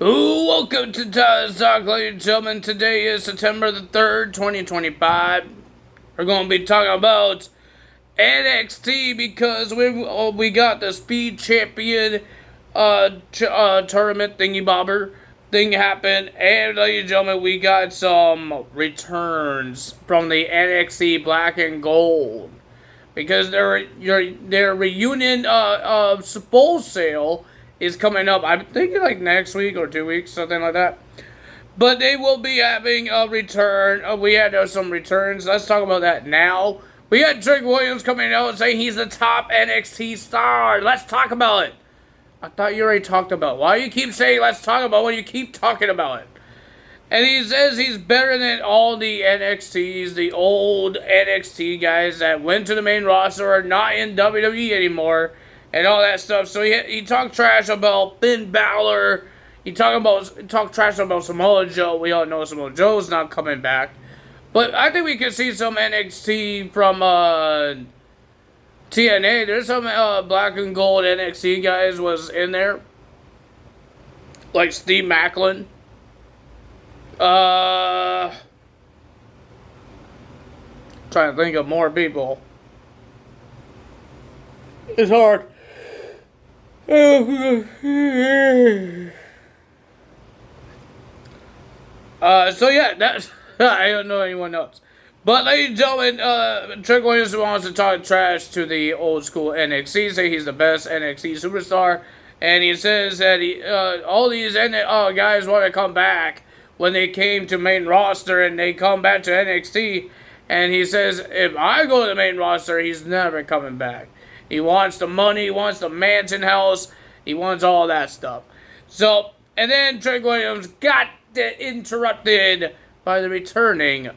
Welcome to Tyler's Talk, ladies and gentlemen. Today is September the 3rd, 2025. We're going to be talking about NXT because we got the Speed Champion tournament thingy bobber thing happen. And, ladies and gentlemen, we got some returns from the NXT Black and Gold. Because their reunion bowl sale is coming up. I'm thinking like next week or 2 weeks, something like that. But they will be having a return. We had some returns. Let's talk about that now. We had Trick Williams coming out and saying he's the top NXT star. Let's talk about it. I thought you already talked about it. Why do you keep saying let's talk about it when you keep talking about it? And he says he's better than all the NXTs, the old NXT guys that went to the main roster are not in WWE anymore, and all that stuff. So he talked trash about Finn Balor. He talked trash about Samoa Joe. We all know Samoa Joe's not coming back. But I think we could see some NXT from TNA. There's some black and gold NXT guys was in there. Like Steve Macklin. Trying to think of more people. It's hard. So yeah, that's I don't know anyone else. But ladies and gentlemen, Trick Williams wants to talk trash to the old school NXT, say he's the best NXT superstar, and he says that all these guys want to come back when they came to main roster and they come back to NXT, and he says if I go to the main roster, he's never coming back. He wants the money, he wants the mansion house, he wants all that stuff. So, and then Trick Williams got interrupted by the returning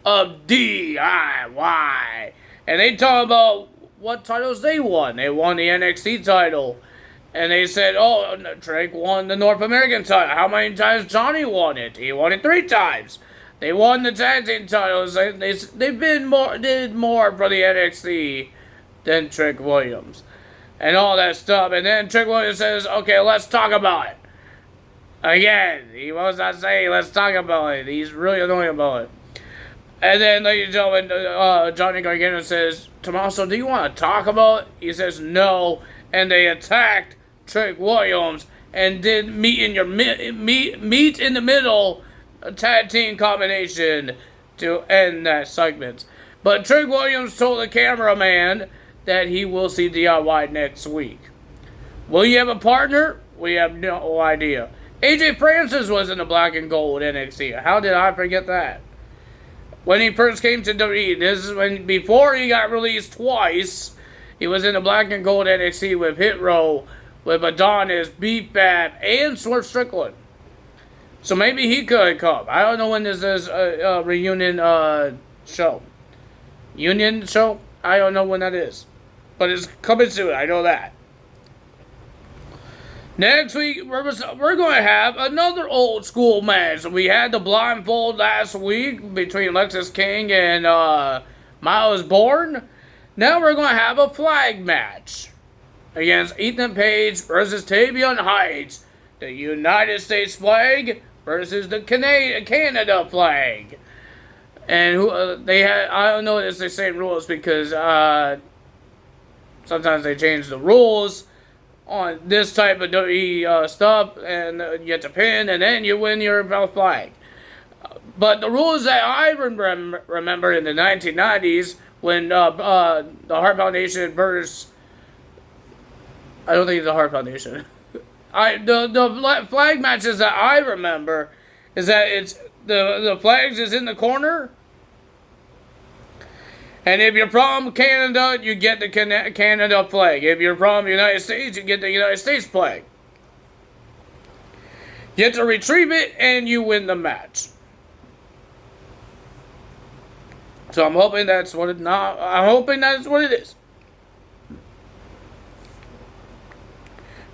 of DIY. And they talk about what titles they won. They won the NXT title. And they said, oh, Trick won the North American title. How many times Johnny won it? He won it 3 times. They won the tag team titles. They've did more for the NXT than Trick Williams. And all that stuff. And then Trick Williams says, okay, let's talk about it. Again, he wants not say, let's talk about it. He's really annoying about it. And then, ladies and gentlemen, Johnny Gargano says, Tommaso, do you want to talk about it? He says, no. And they attacked Trick Williams and did meet in the middle, a tag team combination to end that segment. But Trick Williams told the cameraman that he will see DIY next week. Will you have a partner? We have no idea. AJ Francis was in the black and gold NXT. How did I forget that? When he first came to WWE, this is before he got released twice. He was in the black and gold NXT with Hit Row, with Adonis, B-Fab, and Swerve Strickland. So maybe he could come. I don't know when this is a reunion show. Union show? I don't know when that is. But it's coming soon, I know that. Next week, we're going to have another old school match. We had the blindfold last week between Lexis King and Miles Bourne. Now we're going to have a flag match against Ethan Page versus Tavion Heights. The United States flag versus the Canada flag. And they had, I don't know if it's the same rules because sometimes they change the rules on this type of WWE stuff, and you get to pin, and then you win your flag. But the rules that I remember in the 1990s, when the Heart Foundation versus, I don't think it's the Heart Foundation. The flag matches that I remember is that it's the flags is in the corner. And if you're from Canada, you get the Canada flag. If you're from the United States, you get the United States flag. You get to retrieve it, and you win the match. So I'm hoping that's what it is.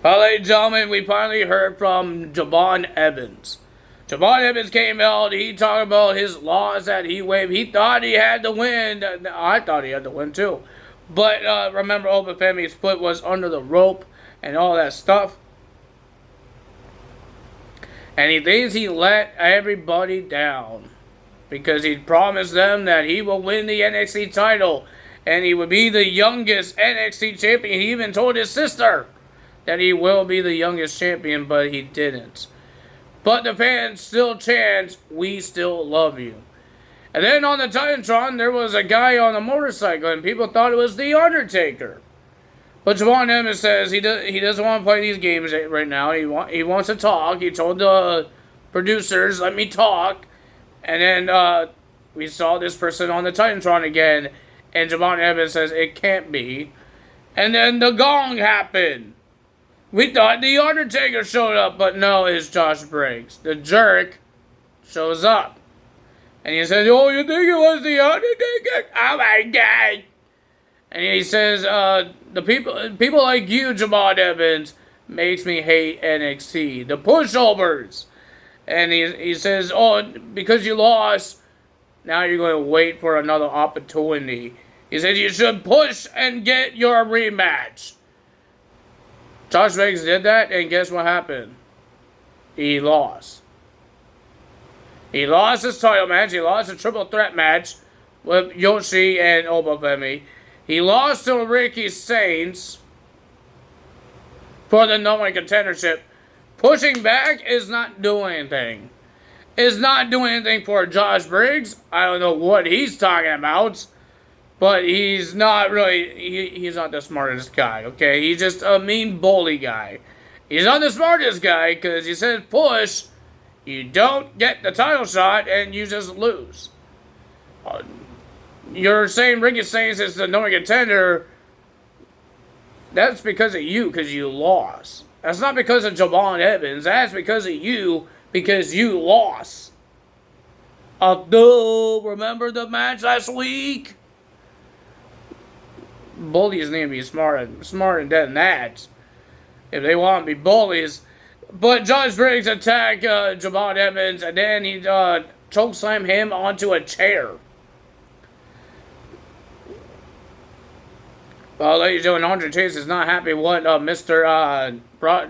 Well, ladies and gentlemen, we finally heard from Javon Evans. Javon Evans came out, he talked about his loss that he waived. He thought he had to win. I thought he had to win too. But remember, Obafemi's foot was under the rope and all that stuff. And he thinks he let everybody down. Because he promised them that he will win the NXT title. And he would be the youngest NXT champion. He even told his sister that he will be the youngest champion, but he didn't. But the fans still chant, "We still love you." And then on the Titantron, there was a guy on a motorcycle, and people thought it was The Undertaker. But Javon Evans says he doesn't want to play these games right now. He wants to talk. He told the producers, "Let me talk." And then we saw this person on the Titantron again, and Javon Evans says it can't be. And then the gong happened. We thought The Undertaker showed up, but no, it's Josh Briggs. The jerk shows up. And he says, "Oh, you think it was The Undertaker? Oh my God." And he says, the people like you, Javon Evans, makes me hate NXT. The pushovers. And he says, "Oh, because you lost, now you're going to wait for another opportunity." He said, "You should push and get your rematch." Josh Briggs did that, and guess what happened? He lost. He lost his title match. He lost a triple threat match with Yoshi and Obafemi. He lost to Ricky Saints for the number one contendership. Pushing back is not doing anything. It's not doing anything for Josh Briggs. I don't know what he's talking about. But he's not really, he's not the smartest guy, okay? He's just a mean bully guy. He's not the smartest guy because he says push, you don't get the title shot, and you just lose. You're saying Ricky Saints is the number one contender. That's because of you, because you lost. That's not because of Javon Evans. That's because of you, because you lost. Remember the match last week? Bullies need to be smarter than that if they want to be bullies. But Josh Briggs attacked Javon Evans, and then he chokeslammed him onto a chair. Ladies and gentlemen, Andre Chase is not happy what Mr.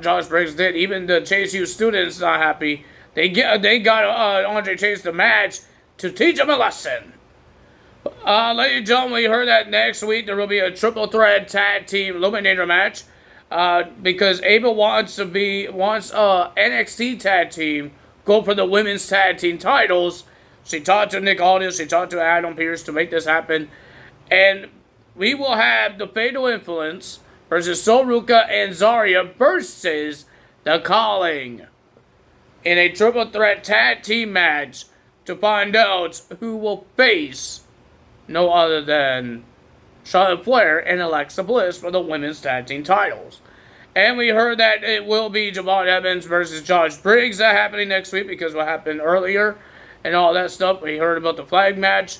Josh Briggs did. Even the Chase U students not happy. They got Andre Chase the match to teach him a lesson. Ladies and gentlemen, we heard that next week there will be a triple threat tag team eliminator match because Ava wants NXT tag team go for the women's tag team titles. She talked to Nick Aldis, she talked to Adam Pearce to make this happen, and we will have the Fatal Influence versus Soruka and Zarya versus The Calling in a triple threat tag team match to find out who will face no other than Charlotte Flair and Alexa Bliss for the women's tag team titles. And we heard that it will be Javon Evans versus Josh Briggs that happening next week because what happened earlier and all that stuff. We heard about the flag match.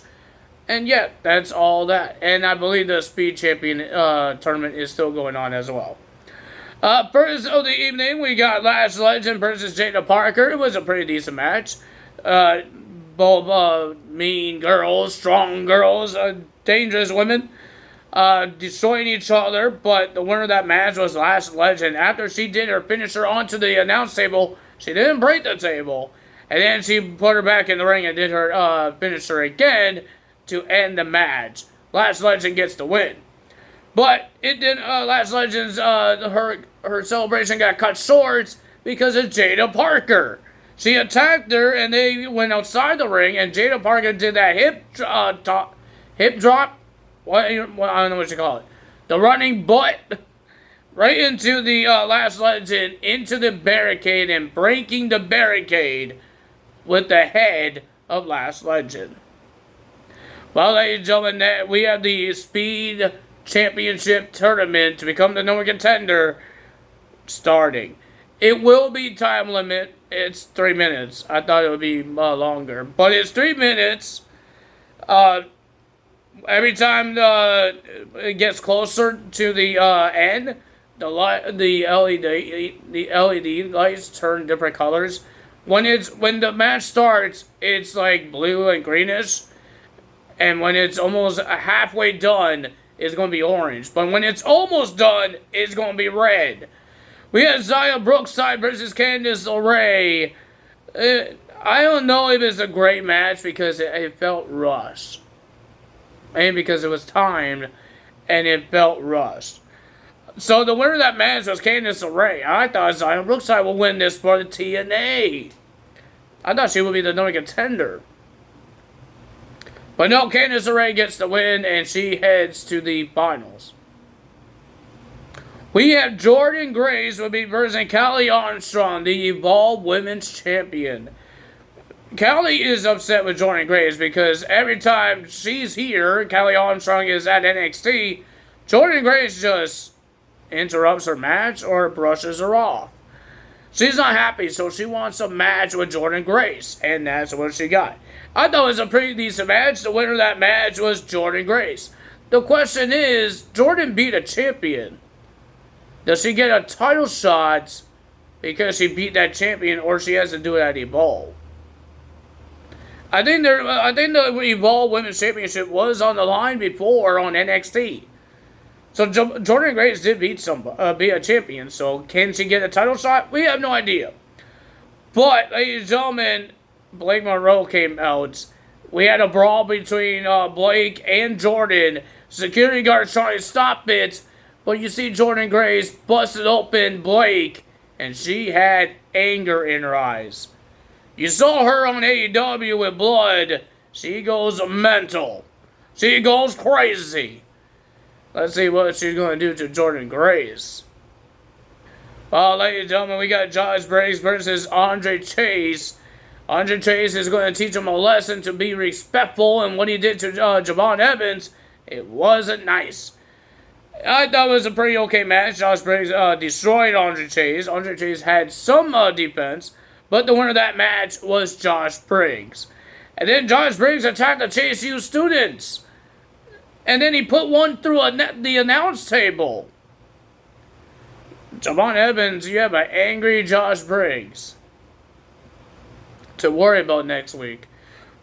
And yeah, that's all that. And I believe the Speed Champion tournament is still going on as well. First of the evening, we got Lash Legend versus Jada Parker. It was a pretty decent match. Both mean girls, strong girls, dangerous women, destroying each other. But the winner of that match was Lash Legend. After she did her finisher onto the announce table, she didn't break the table. And then she put her back in the ring and did her finisher again to end the match. Lash Legend gets the win. But it didn't. Lash Legend's her celebration got cut short because of Jada Parker. She attacked her, and they went outside the ring, and Jada Parker did that hip drop. What I don't know what you call it. The running butt right into the Lash Legend, into the barricade, and breaking the barricade with the head of Lash Legend. Well, ladies and gentlemen, we have the Speed Championship Tournament to become the number one contender starting. It will be time limit. It's 3 minutes. I thought it would be longer, but it's 3 minutes. Every time it gets closer to the end, the LED lights turn different colors. When the match starts, it's like blue and greenish, and when it's almost halfway done, it's going to be orange. But when it's almost done, it's going to be red. We had Xia Brookside versus Candice LeRae. I don't know if it's a great match because it felt rushed. And because it was timed and it felt rushed. So the winner of that match was Candice LeRae. I thought Zion Brookside would win this for the TNA. I thought she would be the number contender. But no, Candice LeRae gets the win and she heads to the finals. We have Jordan Grace will be versing Callie Armstrong, the Evolve Women's Champion. Callie is upset with Jordan Grace because every time she's here, Callie Armstrong is at NXT, Jordan Grace just interrupts her match or brushes her off. She's not happy, so she wants a match with Jordan Grace, and that's what she got. I thought it was a pretty decent match. The winner of that match was Jordan Grace. The question is, Jordan beat a champion. Does she get a title shot because she beat that champion, or she has to do it at Evolve? I think the Evolve Women's Championship was on the line before on NXT. So Jordan Grace did be a champion. So can she get a title shot? We have no idea. But ladies and gentlemen, Blake Monroe came out. We had a brawl between Blake and Jordan. Security guards trying to stop it, but you see Jordan Grace busted open Blake, and she had anger in her eyes. You saw her on AEW with blood. She goes mental. She goes crazy. Let's see what she's going to do to Jordan Grace. Well, ladies and gentlemen, we got Josh Briggs versus Andre Chase. Andre Chase is going to teach him a lesson to be respectful, and what he did to Javon Evans, it wasn't nice. I thought it was a pretty okay match. Josh Briggs destroyed Andre Chase. Andre Chase had some defense, but the winner of that match was Josh Briggs. And then Josh Briggs attacked the Chase U students. And then he put one through the announce table. Javon Evans, you have an angry Josh Briggs to worry about next week.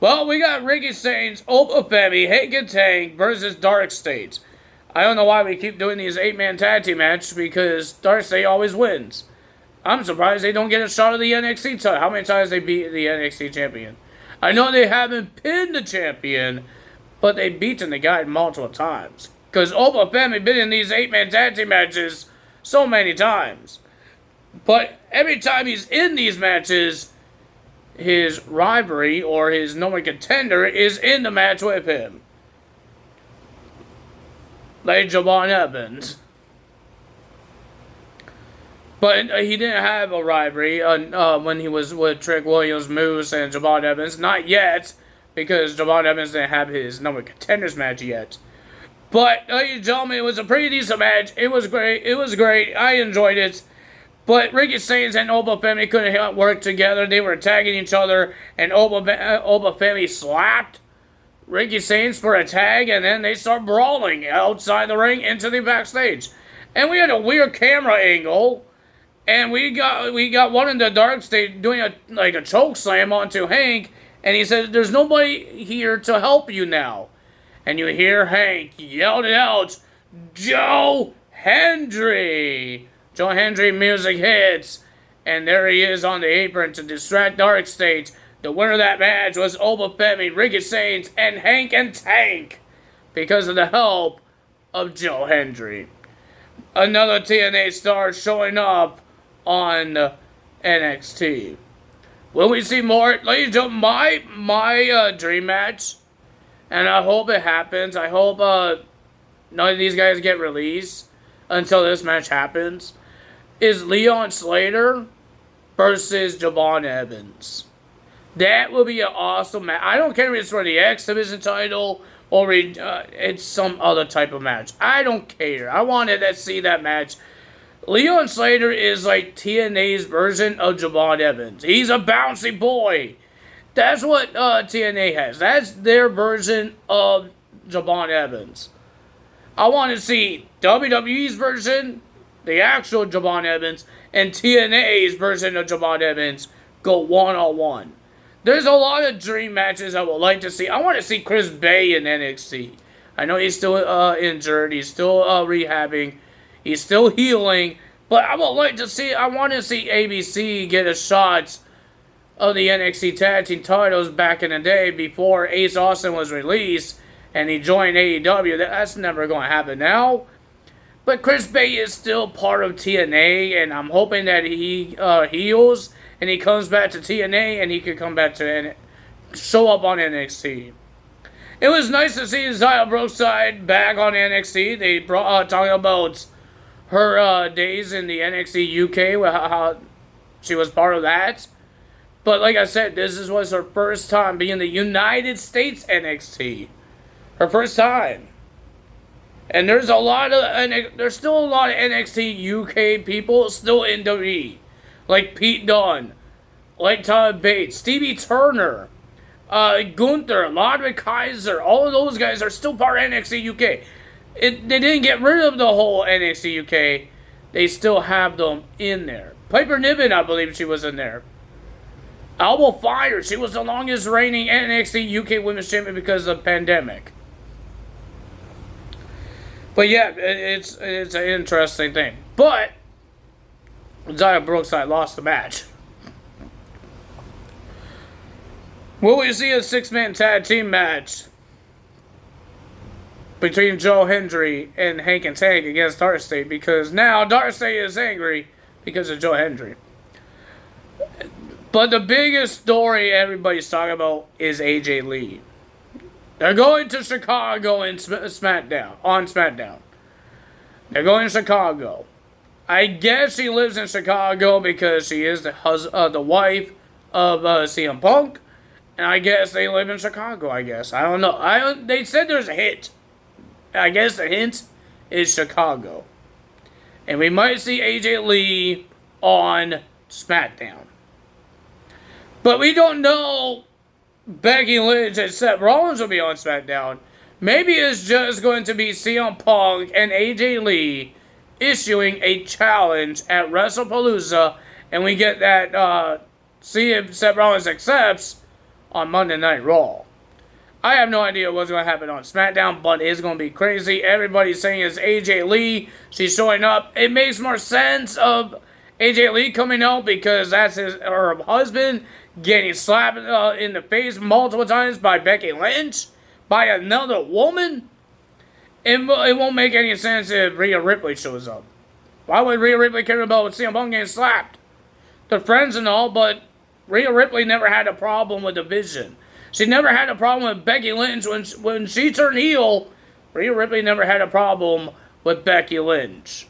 Well, we got Ricky Saints, Opa Femi, Hagen Tang versus Dark State. I don't know why we keep doing these 8-man tag team matches because Dark State always wins. I'm surprised they don't get a shot at the NXT title. How many times they beat the NXT champion? I know they haven't pinned the champion, but they've beaten the guy multiple times. Because Opa Femi been in these 8-man tag team matches so many times. But every time he's in these matches, his rivalry or his number contender is in the match with him. Like Javon Evans. But he didn't have a rivalry when he was with Trick Williams, Moose, and Javon Evans. Not yet, because Javon Evans didn't have his number contenders match yet. But, ladies and gentlemen, it was a pretty decent match. It was great. It was great. I enjoyed it. But Ricky Saints and Oba Femi couldn't work together. They were attacking each other, and Oba Femi slapped Ricky Saints for a tag, and then they start brawling outside the ring into the backstage. And we had a weird camera angle. And we got one in the Dark State doing a choke slam onto Hank, and he said, "There's nobody here to help you now." And you hear Hank yell it out, "Joe Hendry!" Joe Hendry music hits, and there he is on the apron to distract Dark State. The winner of that match was Oba Femi, Ricky Saints, and Hank and Tank because of the help of Joe Hendry. Another TNA star showing up on NXT. Will we see more? Ladies and gentlemen, my dream match, and I hope it happens. I hope none of these guys get released until this match happens, is Leon Slater versus Javon Evans. That will be an awesome match. I don't care if it's for the X Division title or it's some other type of match. I don't care. I wanted to see that match. Leon Slater is like TNA's version of Javon Evans. He's a bouncy boy. That's what TNA has. That's their version of Javon Evans. I want to see WWE's version, the actual Javon Evans, and TNA's version of Javon Evans go one-on-one. There's a lot of dream matches I would like to see. I want to see Chris Bay in NXT. I know he's still injured. He's still rehabbing. He's still healing, but I want to see ABC get a shot of the NXT Tag Team titles back in the day before Ace Austin was released and he joined AEW. That's never going to happen now. But Chris Bay is still part of TNA, and I'm hoping that he heals and he comes back to TNA and he can come back to show up on NXT. It was nice to see Xia Brookside back on NXT. They talking about her days in the NXT UK, how she was part of that. But like I said, this was her first time being the United States NXT. Her first time. And there's still a lot of NXT UK people still in WWE. Like Pete Dunne, like Todd Bates, Stevie Turner, Gunther, Ludwig Kaiser. All of those guys are still part of NXT UK. They didn't get rid of the whole NXT UK. They still have them in there. Piper Niven, I believe she was in there. Alba Fire, she was the longest reigning NXT UK Women's Champion because of the pandemic. But yeah, it's an interesting thing. But Xia Brookside lost the match. Will we see a 6-man tag team match between Joe Hendry and Hank and Tank against Dark State? Because now Dark State is angry because of Joe Hendry. But the biggest story everybody's talking about is AJ Lee. They're going to Chicago in SmackDown. They're going to Chicago. I guess she lives in Chicago because she is the wife of CM Punk. And I guess they live in Chicago, I guess. I don't know. They said there's a hint. I guess the hint is Chicago. And we might see AJ Lee on SmackDown. But we don't know Becky Lynch and Seth Rollins will be on SmackDown. Maybe it's just going to be CM Punk and AJ Lee issuing a challenge at WrestlePalooza, and we get that, see if Seth Rollins accepts on Monday Night Raw. I have no idea what's going to happen on SmackDown, but it's going to be crazy. Everybody's saying it's AJ Lee. She's showing up. It makes more sense of AJ Lee coming out because that's her husband getting slapped in the face multiple times by Becky Lynch, by another woman. It won't make any sense if Rhea Ripley shows up. Why would Rhea Ripley care about CM Punk getting slapped? They're friends and all, but Rhea Ripley never had a problem with the Vision. She never had a problem with Becky Lynch. When she turned heel, Rhea Ripley never had a problem with Becky Lynch.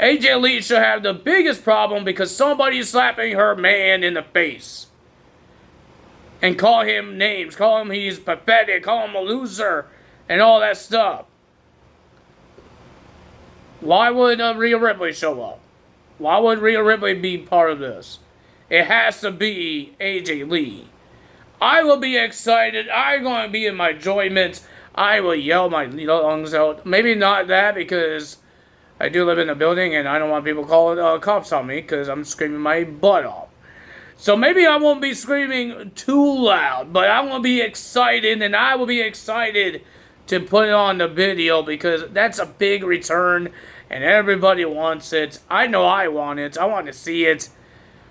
AJ Lee should have the biggest problem because somebody's slapping her man in the face. And call him names. Call him he's pathetic. Call him a loser. And all that stuff. Why would Rhea Ripley show up? Why would Rhea Ripley be part of this? It has to be AJ Lee. I will be excited. I'm going to be in my enjoyment. I will yell my lungs out. Maybe not that because I do live in a building and I don't want people calling cops on me because I'm screaming my butt off. So maybe I won't be screaming too loud, but I'm going to be excited, and I will be excited to put it on the video because that's a big return and everybody wants it. I know I want it. I want to see it.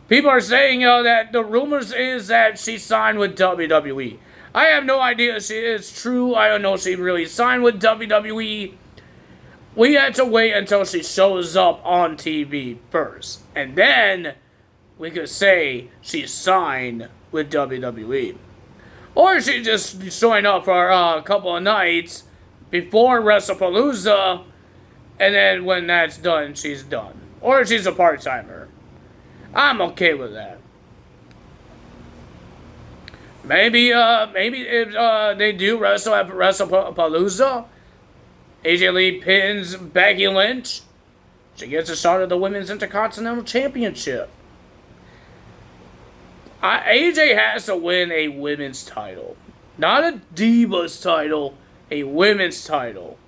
People are saying that the rumors is that she signed with WWE. I have no idea if it's true. I don't know if she really signed with WWE. We had to wait until she shows up on TV first. And then we could say she signed with WWE. Or she's just showing up for a couple of nights before WrestlePalooza. And then when that's done, she's done. Or she's a part-timer. I'm okay with that. Maybe if they do wrestle at WrestlePalooza, AJ Lee pins Becky Lynch. She gets a shot at the Women's Intercontinental Championship. AJ has to win a women's title. Not a Divas title, a women's title.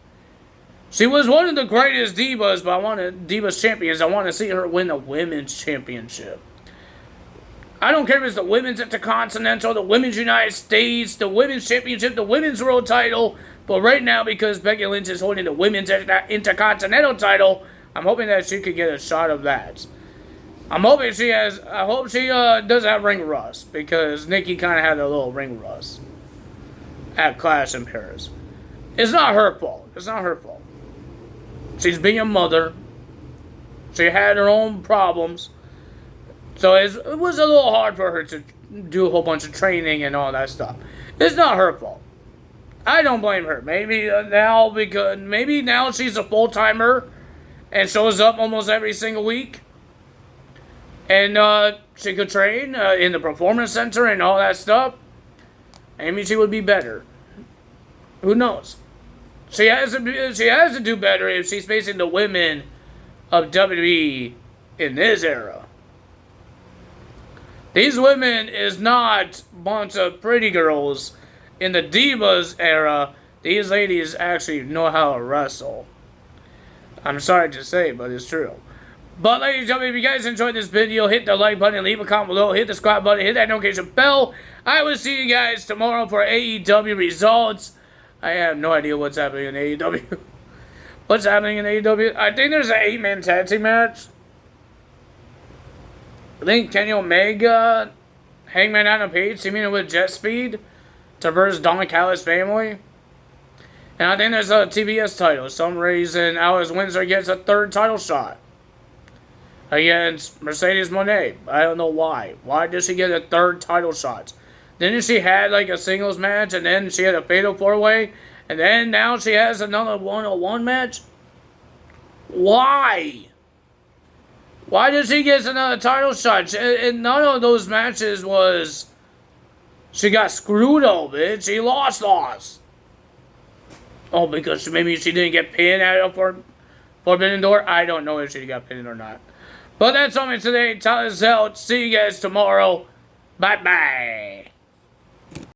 She was one of the greatest Divas, but Divas champions. I want to see her win the Women's Championship. I don't care if it's the Women's Intercontinental, the Women's United States, the Women's Championship, the Women's World title. But right now, because Becky Lynch is holding the Women's Intercontinental title, I'm hoping that she could get a shot of that. I'm hoping she has. I hope she doesn't have ring rust because Nikki kind of had a little ring rust at Clash in Paris. It's not her fault. It's not her fault. She's being a mother. She had her own problems. So it was a little hard for her to do a whole bunch of training and all that stuff. It's not her fault. I don't blame her. Maybe now she's a full timer and shows up almost every single week, and she could train in the performance center and all that stuff. Maybe she would be better. Who knows? She has to do better if she's facing the women of WWE in this era. These women is not a bunch of pretty girls in the Divas era. These ladies actually know how to wrestle. I'm sorry to say, but it's true. But ladies and gentlemen, if you guys enjoyed this video, hit the like button, leave a comment below, hit the subscribe button, hit that notification bell. I will see you guys tomorrow for AEW results. I have no idea what's happening in AEW. What's happening in AEW? I think there's an 8-man tag team match. I think Kenny Omega, Hangman Adam Page teaming with Jet Speed to versus Don Callis family. And I think there's a TBS title. For some reason, Alice Windsor gets a 3rd title shot against Mercedes Moné. I don't know why. Why does she get a 3rd title shot? Didn't she had like a singles match, and then she had a fatal 4-way, and then now she has another 1-on-1 match? Why? Why did she get another title shot? In none of those matches was she got screwed over it. She lost. Oh, because maybe she didn't get pinned at a Forbidden Door? I don't know if she got pinned or not. But that's all for today. Time is out. See you guys tomorrow. Bye-bye.